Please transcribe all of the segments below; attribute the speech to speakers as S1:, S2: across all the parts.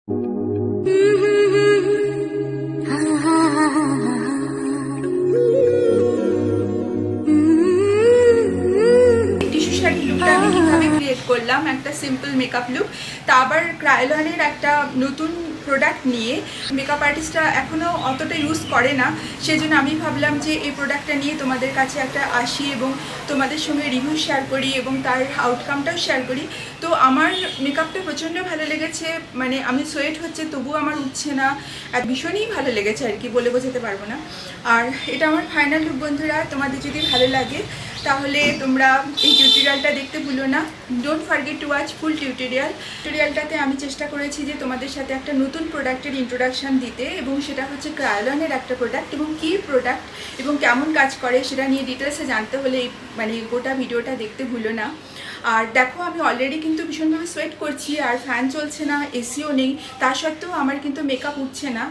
S1: Tissue sari লুকটা আমি কিভাবে ক্রিয়েট করলাম, একটা সিম্পল মেকআপ লুক, তা আবার ক্রায়োলনের একটা নতুন প্রোডাক্ট নিয়ে। মেকআপ আর্টিস্টরা এখনও অতটা ইউজ করে না, সেজন্য আমি ভাবলাম যে এই প্রোডাক্টটা নিয়ে তোমাদের কাছে একটা আসি এবং তোমাদের সঙ্গে রিভিউ শেয়ার করি এবং তার আউটকামটাও শেয়ার করি। তো আমার মেকআপটা প্রচণ্ড ভালো লেগেছে, মানে আমি সোয়েট হচ্ছে তবুও আমার উঠছে না, আর ভীষণই ভালো লেগেছে আর কি, বলে বোঝাতে পারবো না। আর এটা আমার ফাইনাল লুক বন্ধুরা। তোমাদের যদি ভালো লাগে তাহলে তোমরা এই টিউটোরিয়ালটা দেখতে ভুলো না। ডোন্ট ফরগেট টু ওয়াচ ফুল টিউটোরিয়ালটাতে আমি চেষ্টা করেছি যে তোমাদের সাথে একটা নতুন প্রোডাক্টের ইন্ট্রোডাকশান দিতে, এবং সেটা হচ্ছে ক্রায়োলনের একটা প্রোডাক্ট, এবং কী প্রোডাক্ট এবং কেমন কাজ করে সেটা নিয়ে ডিটেলসে জানতে হলে এই মানে গোটা ভিডিওটা দেখতে ভুলো না। আর দেখো আমি অলরেডি কিন্তু ভীষণভাবে সোয়েট করছি, আর ফ্যান চলছে না, এসিও নেই, তা সত্ত্বেও আমার কিন্তু মেকআপ উঠছে না,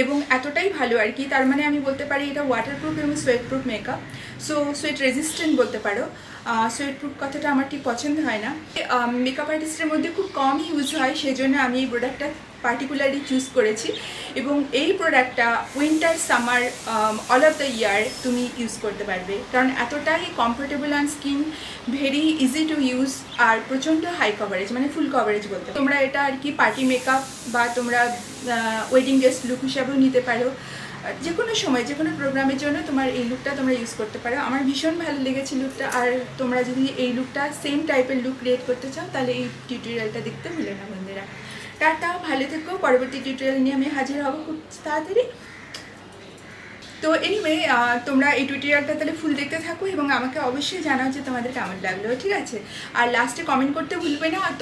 S1: এবং এতটাই ভালো আর কি। তার মানে আমি বলতে পারি এটা ওয়াটারপ্রুফ এবং sweat proof makeup, so sweat resistant বলতে পারো। সোয়েট প্রুফ কথাটা আমার ঠিক পছন্দ হয় না, মেকআপ আর্টিস্টের মধ্যে খুব কম ইউজ হয়, সেই জন্য আমি এই প্রোডাক্টটা পার্টিকুলারলি চুজ করেছি। এবং এই প্রোডাক্টটা winter summer all of the year তুমি ইউজ করতে পারবে, কারণ এতটাই comfortable and skin very easy to use, আর প্রচণ্ড হাই কভারেজ, মানে ফুল কভারেজ বলতে। তোমরা এটা আর কি পার্টি মেকআপ বা তোমরা ওয়েডিং গেস্ট লুক হিসাবেও নিতে পারো, যে কোনো সময় যে কোনো প্রোগ্রামের জন্য তোমার এই লুকটা তোমরা ইউজ করতে পারো। আমার ভীষণ ভালো লেগেছে লুকটা, আর তোমরা যদি এই লুকটা সেম টাইপের লুক ক্রিয়েট করতে চাও তাহলে এই টিউটোরিয়ালটা দেখতে ভুলো না বন্ধুরা। টাটা, ভালো থেকো। পরবর্তী টিউটোরিয়াল নিয়ে আমি হাজির হব খুব তাড়াতাড়ি। তো এনিওয়ে তোমরা এই টিউটোরিয়ালটা তাহলে ফুল দেখতে থাকো এবং আমাকে অবশ্যই জানাও যে তোমাদের কেমন লাগলো, ঠিক আছে? আর লাস্টে কমেন্ট করতে ভুলবে না। আর